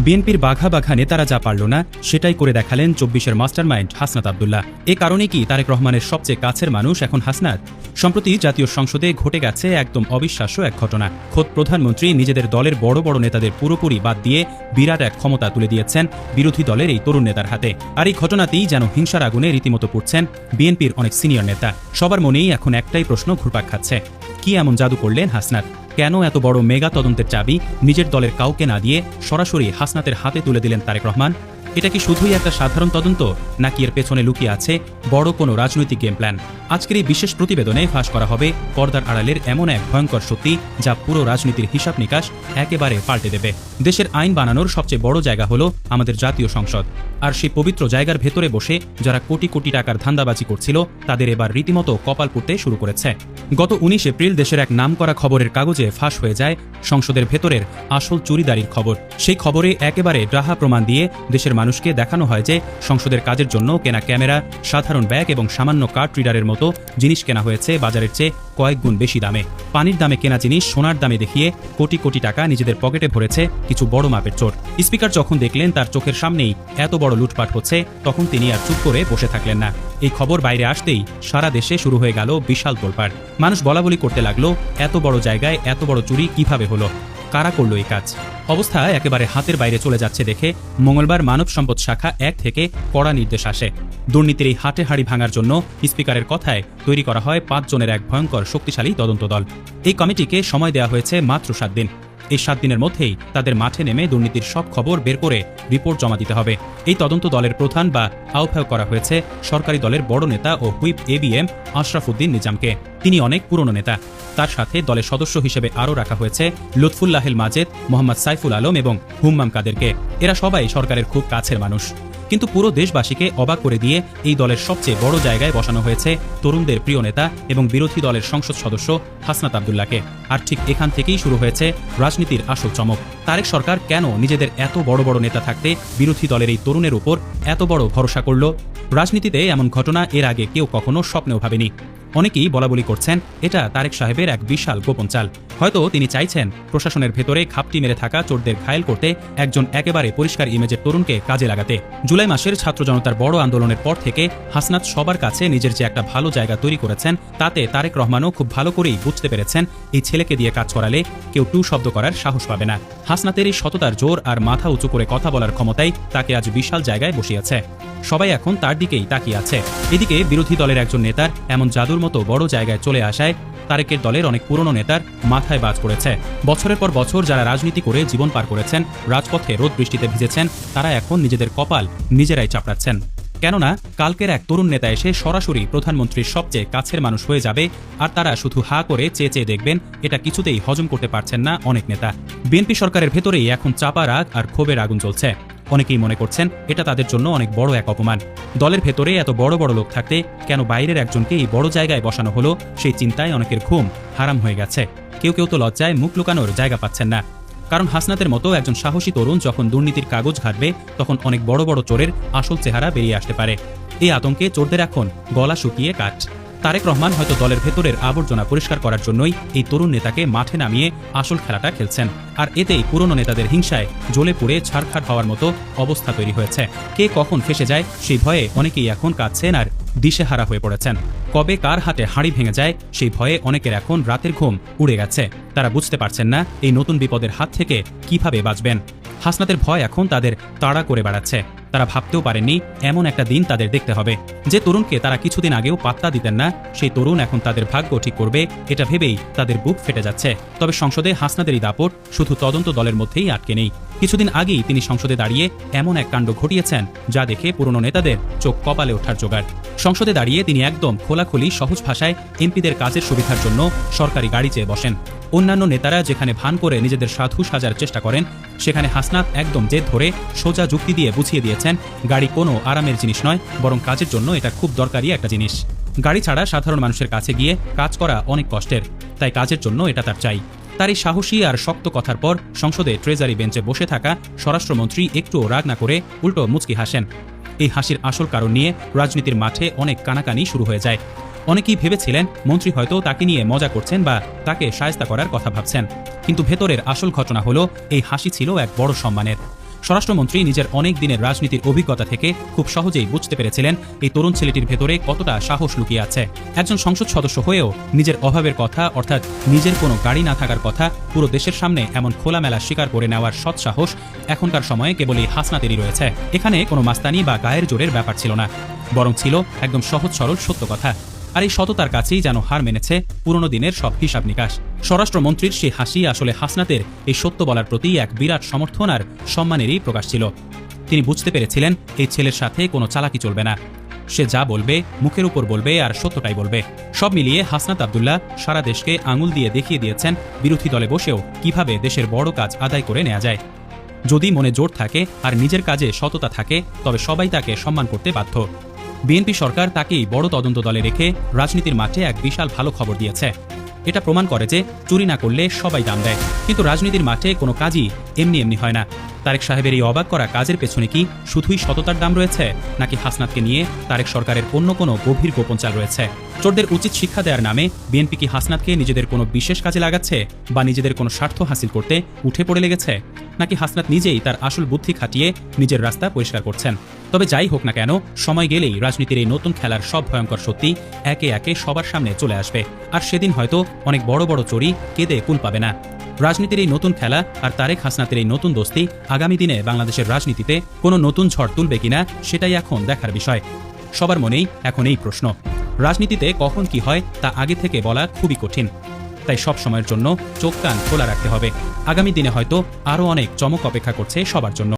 বিএনপির বাঘা বাঘা নেতারা যা পারল না সেটাই করে দেখালেন ২৪-এর মাস্টারমাইন্ড হাসনাত আব্দুল্লাহ। এ কারণে কি তারেক রহমানের সবচেয়ে কাছের মানুষ এখন হাসনাত? সম্প্রতি জাতীয় সংসদে ঘটে গেছে একদম অবিশ্বাস্য এক ঘটনা। খোদ প্রধানমন্ত্রী নিজেদের দলের বড় বড় নেতাদের পুরোপুরি বাদ দিয়ে বিরাট এক ক্ষমতা তুলে দিয়েছেন বিরোধী দলের এই তরুণ নেতার হাতে। আর এই ঘটনাতেই যেন হিংসার আগুনে রীতিমতো পুড়ছেন বিএনপির অনেক সিনিয়র নেতা। সবার মনেই এখন একটাই প্রশ্ন ঘুরপাক খাচ্ছে, কি এমন জাদু করলেন হাসনাত? কেন এত বড় মেগা তদন্তের চাবি নিজের দলের কাউকে না দিয়ে সরাসরি হাসনাতের হাতে তুলে দিলেন তারেক রহমান? এটা কি শুধুই একটা সাধারণ তদন্ত, নাকি এর পেছনে লুকিয়ে আছে বড় কোনো রাজনৈতিক গেম প্ল্যান? আজকের এই বিশেষ প্রতিবেদনে ফাঁস করা হবে পর্দার আড়ালের এমন এক ভয়ঙ্কর সত্যি যা পুরো রাজনীতির হিসাব নিকাশ একেবারে পাল্টে দেবে। দেশের আইন বানানোর সবচেয়ে বড় জায়গা হলো আমাদের জাতীয় সংসদ। আর সেই পবিত্র জায়গার ভেতরে বসে যারা কোটি কোটি টাকার ধান্দাবাজি করছিল তাদের এবার রীতিমতো কপাল পুড়তে শুরু করেছে। গত ১৯ এপ্রিল দেশের এক নামকরা খবরের কাগজে ফাঁস হয়ে যায় সংসদের ভেতরের আসল চুরিদারির খবর। সেই খবরে একেবারে ডাহা প্রমাণ দিয়ে দেশের মানুষকে দেখানো হয় যে সংসদের কাজের জন্য কেনা ক্যামেরা, সাধারণ ব্যাগ এবং সামান্য কার্ড রিডারের মতো জিনিস কেনা হয়েছে বাজারের চেয়ে কয়েক গুণ বেশি দামে। পানির দামে কেনা জিনিস সোনার দামে দেখিয়ে কোটি কোটি টাকা নিজেদের পকেটে ভরেছে কিছু বড় মাপের চোর। স্পিকার যখন দেখলেন তার চোখের সামনেই এত বড় লুটপাট হচ্ছে, তখন তিনি আর চুপ করে বসে থাকলেন না। এই খবর বাইরে আসতেই সারা দেশে শুরু হয়ে গেল বিশাল তোলপাড়। মানুষ বলাবলি করতে লাগলো, এত বড় জায়গায় এত বড় চুরি কিভাবে হলো, কারা করলো এই কাজ? অবস্থা একেবারে হাতের বাইরে চলে যাচ্ছে দেখে মঙ্গলবার মানব সম্পদ শাখা ১ থেকে কড়া নির্দেশ আসে। দুর্নীতির এই হাটে হাড়ি ভাঙার জন্য স্পিকারের কথায় তৈরি করা হয় ৫ জনের এক ভয়ঙ্কর শক্তিশালী তদন্ত দল। এই কমিটিকে সময় দেওয়া হয়েছে মাত্র ৭ দিন। এই ৭ দিনের মধ্যেই তাদের মাঠে নেমে দুর্নীতির সব খবর বের করে রিপোর্ট জমা দিতে হবে। এই তদন্ত দলের প্রধান বা আহ্বায়ক করা হয়েছে সরকারি দলের বড় নেতা ও হুইপ ABM আশরাফ উদ্দিন নিজামকে। তিনি অনেক পুরনো নেতা। তার সাথে দলের সদস্য হিসেবে আরও রাখা হয়েছে লুৎফুল্লাহিল মাজেদ, মোহাম্মদ সাইফুল আলম এবং হুম্মাম কাদেরকে। এরা সবাই সরকারের খুব কাছের মানুষ। কিন্তু পুরো দেশবাসীকে অবাক করে দিয়ে এই দলের সবচেয়ে বড় জায়গায় বসানো হয়েছে তরুণদের প্রিয় নেতা এবং বিরোধী দলের সংসদ সদস্য হাসনাত আব্দুল্লাহকে। আর ঠিক এখান থেকেই শুরু হয়েছে রাজনীতির আসল চমক। তারেক সরকার কেন নিজেদের এত বড় বড় নেতা থাকতে বিরোধী দলের এই তরুণের উপর এত বড় ভরসা করল? রাজনীতিতে এমন ঘটনা এর আগে কেউ কখনো স্বপ্নেও ভাবেনি। অনেকেই বলাবলি করছেন এটা তারেক সাহেবের এক বিশাল গোপন চাল। হয়তো তিনি চাইছেন প্রশাসনের ভেতরে খাপটি মেরে থাকা চোরদের ঘায়েল করতে একজন একেবারে পরিষ্কার ইমেজের তরুণকে কাজে লাগাতে। জুলাই মাসের ছাত্র জনতার বড় আন্দোলনের পর থেকে হাসনাত সবার কাছে নিজের যে একটা ভালো জায়গা তৈরি করেছেন, তাতে তারেক রহমানও খুব ভালো করেই বুঝতে পেরেছেন এই ছেলেকে দিয়ে কাজ করালে কেউ টু শব্দ করার সাহস পাবে না। হাসনাতের এই সততার জোর আর মাথা উঁচু করে কথা বলার ক্ষমতাই তাকে আজ বিশাল জায়গায় বসিয়েছে। সবাই এখন তার দিকেই তাকিয়ে আছে। এদিকে বিরোধী দলের একজন নেতার এমন জাদুর মতো বড় জায়গায় চলে আসায় তারেকের দলের অনেক পুরনো নেতার মাথায় বাজ পড়েছে। বছরের পর বছর যারা রাজনীতি করে জীবন পার করেছেন, রাজপথে রোদ বৃষ্টিতে ভিজেছেন, তারা এখন নিজেদের কপাল নিজেরাই চাপড়াচ্ছেন। কেননা কালকের এক তরুণ নেতা এসে সরাসরি প্রধানমন্ত্রীর সবচেয়ে কাছের মানুষ হয়ে যাবে, আর তারা শুধু হা করে চেয়ে চেয়ে দেখবেন। এটা কিছুতেই হজম করতে পারছেন না অনেক নেতা। বিএনপি সরকারের ভেতরেই এখন চাপা রাগ আর ক্ষোভের আগুন জ্বলছে। অনেকেই মনে করছেন এটা তাদের জন্য অনেক বড় এক অপমান। দলের ভেতরে এত বড় বড় লোক থাকতে কেন বাইরের একজনকে এই বড় জায়গায় বসানো হলো, সেই চিন্তায় অনেকের ঘুম হারাম হয়ে গেছে। কেউ কেউ তো লজ্জায় মুখ লুকানোর জায়গা পাচ্ছেন না। কারণ হাসনাতের মতো একজন সাহসী তরুণ যখন দুর্নীতির কাগজ ঘাটবে, তখন অনেক বড় বড় চোরের আসল চেহারা বেরিয়ে আসতে পারে। এই আতঙ্কে চোরদের এখন গলা শুকিয়ে কাঠ। তারেক রহমান হয়তো দলের ভেতরের আবর্জনা পরিষ্কার করার জন্যই এই তরুণ নেতাকে মাঠে নামিয়ে আসল খেলাটা খেলছেন। আর এতেই পুরনো নেতাদের হিংসায় জ্বলে পুড়ে ছাড়খাড় হওয়ার মতো অবস্থা তৈরি হয়েছে। কে কখন ফেসে যায় সেই ভয়ে অনেকেই এখন কাঁদছেন আর দিশেহারা হয়ে পড়েছেন। কবে কার হাতে হাঁড়ি ভেঙে যায় সেই ভয়ে অনেকের এখন রাতের ঘুম উড়ে গেছে। তারা বুঝতে পারছেন না এই নতুন বিপদের হাত থেকে কিভাবে বাঁচবেন। হাসনাতের ভয় এখন তাদের তাড়া করে বেড়াচ্ছে। তারা ভাবতেও পারেননি এমন একটা দিন তাদের দেখতে হবে। যে তরুণকে তারা কিছুদিন আগেও পাত্তা দিতেন না, সেই তরুণ এখন তাদের ভাগ্য ঠিক করবে, এটা ভেবেই তাদের বুক ফেটে যাচ্ছে। তবে সংসদে হাসনাতের এই দাপট শুধু তদন্ত দলের মধ্যেই আটকে নেই। কিছুদিন আগেই তিনি সংসদে দাঁড়িয়ে এমন এক কাণ্ড ঘটিয়েছেন যা দেখে পুরনো নেতাদের চোখ কপালে ওঠার জোগাড়। সংসদে দাঁড়িয়ে তিনি একদম খোলাখুলি সহজ ভাষায় এমপিদের কাজের সুবিধার জন্য সরকারি গাড়ি চেয়ে বসেন। অন্যান্য নেতারা যেখানে ভান করে নিজেদের সাধু সাজার চেষ্টা করেন, সেখানে হাসনাত একদম জেদ ধরে সোজা যুক্তি দিয়ে বুঝিয়ে দিয়েছেন গাড়ি কোনো আরামের জিনিস নয়, বরং কাজের জন্য এটা খুব দরকারি একটা জিনিস। গাড়ি ছাড়া সাধারণ মানুষের কাছে গিয়ে কাজ করা অনেক কষ্টের, তাই কাজের জন্য এটা তার চাই। তার এই সাহসী আর শক্ত কথার পর সংসদে ট্রেজারি বেঞ্চে বসে থাকা স্বরাষ্ট্রমন্ত্রী একটুও রাগ না করে উল্টো মুচকি হাসেন। এই হাসির আসল কারণ নিয়ে রাজনীতির মাঠে অনেক কানাকানি শুরু হয়ে যায়। অনেকেই ভেবেছিলেন মন্ত্রী হয়তো তাকে নিয়ে মজা করছেন বা তাকে শায়েস্তা করার কথা ভাবছেন, কিন্তু ভেতরের আসল ঘটনা হলো এই হাসি ছিল এক বড় সম্মানের। স্বরাষ্ট্রমন্ত্রী নিজের অনেক দিনের রাজনীতির অভিজ্ঞতা থেকে খুব সহজেই বুঝতে পেরেছিলেন এই তরুণ ছেলেটির ভেতরে কতটা সাহস লুকিয়ে আছে। একজন সংসদ সদস্য হয়েও নিজের অভাবের কথা, অর্থাৎ নিজের কোনো গাড়ি না থাকার কথা পুরো দেশের সামনে এমন খোলামেলা স্বীকার করে নেওয়ার সৎ সাহস এখনকার সময়ে কেবলই হাসনাতেরই রয়েছে। এখানে কোনো মাস্তানি বা গায়ের জোরের ব্যাপার ছিল না, বরং ছিল একদম সহজ সরল সত্য কথা। আর এই সততার কাছেই যেন হার মেনেছে পুরনো দিনের সব হিসাব নিকাশ। স্বরাষ্ট্রমন্ত্রীর সেই হাসি আসলে হাসনাতের এই সত্য বলার প্রতি এক বিরাট সমর্থন আর সম্মানেরই প্রকাশ ছিল। তিনি বুঝতে পেরেছিলেন এই ছেলের সাথে কোনো চালাকি চলবে না, সে যা বলবে মুখের উপর বলবে আর সত্যটাই বলবে। সব মিলিয়ে হাসনাত আব্দুল্লাহ সারা দেশকে আঙুল দিয়ে দেখিয়ে দিয়েছেন বিরোধী দলে বসেও কিভাবে দেশের বড় কাজ আদায় করে নেওয়া যায়। যদি মনে জোর থাকে আর নিজের কাজে সততা থাকে তবে সবাই তাকে সম্মান করতে বাধ্য। বিএনপি সরকার তাকেই বড় তদন্ত দলে রেখে রাজনীতির মাঠে এক বিশাল ভালো খবর দিয়েছে। এটা প্রমাণ করে যে চুরি না করলে সবাই দাম দেয়, কিন্তু রাজনীতির মাঠে কোনো কাজই এমনি এমনি হয় না। তারেক সাহেবের এই অবাক করা কাজের পেছনে কি শুধুই সততার দাম রয়েছে, নাকি হাসনাতকে নিয়ে তারেক সরকারের অন্য কোনো গভীর গোপন চাল রয়েছে? চোরদের উচিত শিক্ষা দেওয়ার নামে বিএনপি কি হাসনাতকে নিজেদের কোনো বিশেষ কাজে লাগাচ্ছে, বা নিজেদের কোনো স্বার্থ হাসিল করতে উঠে পড়ে লেগেছে, নাকি হাসনাত নিজেই তার আসল বুদ্ধি খাটিয়ে নিজের রাস্তা পরিষ্কার করছেন? তবে যাই হোক না কেন, সময় গেলেই রাজনীতির এই নতুন খেলার সব ভয়ঙ্কর সত্যি একে একে সবার সামনে চলে আসবে। আর সেদিন হয়তো অনেক বড় বড় চোরই কেঁদে কুল পাবে না। রাজনীতির এই নতুন খেলা আর তারেক হাসনাতের এই নতুন দোস্তি আগামী দিনে বাংলাদেশের রাজনীতিতে কোনো নতুন ঝড় তুলবে কিনা সেটাই এখন দেখার বিষয়। সবার মনেই এখন এই প্রশ্ন। রাজনীতিতে কখন কি হয় তা আগে থেকে বলা খুবই কঠিন, তাই সব সময়ের জন্য চোখ কান খোলা রাখতে হবে। আগামী দিনে হয়তো আরও অনেক চমক অপেক্ষা করছে সবার জন্য।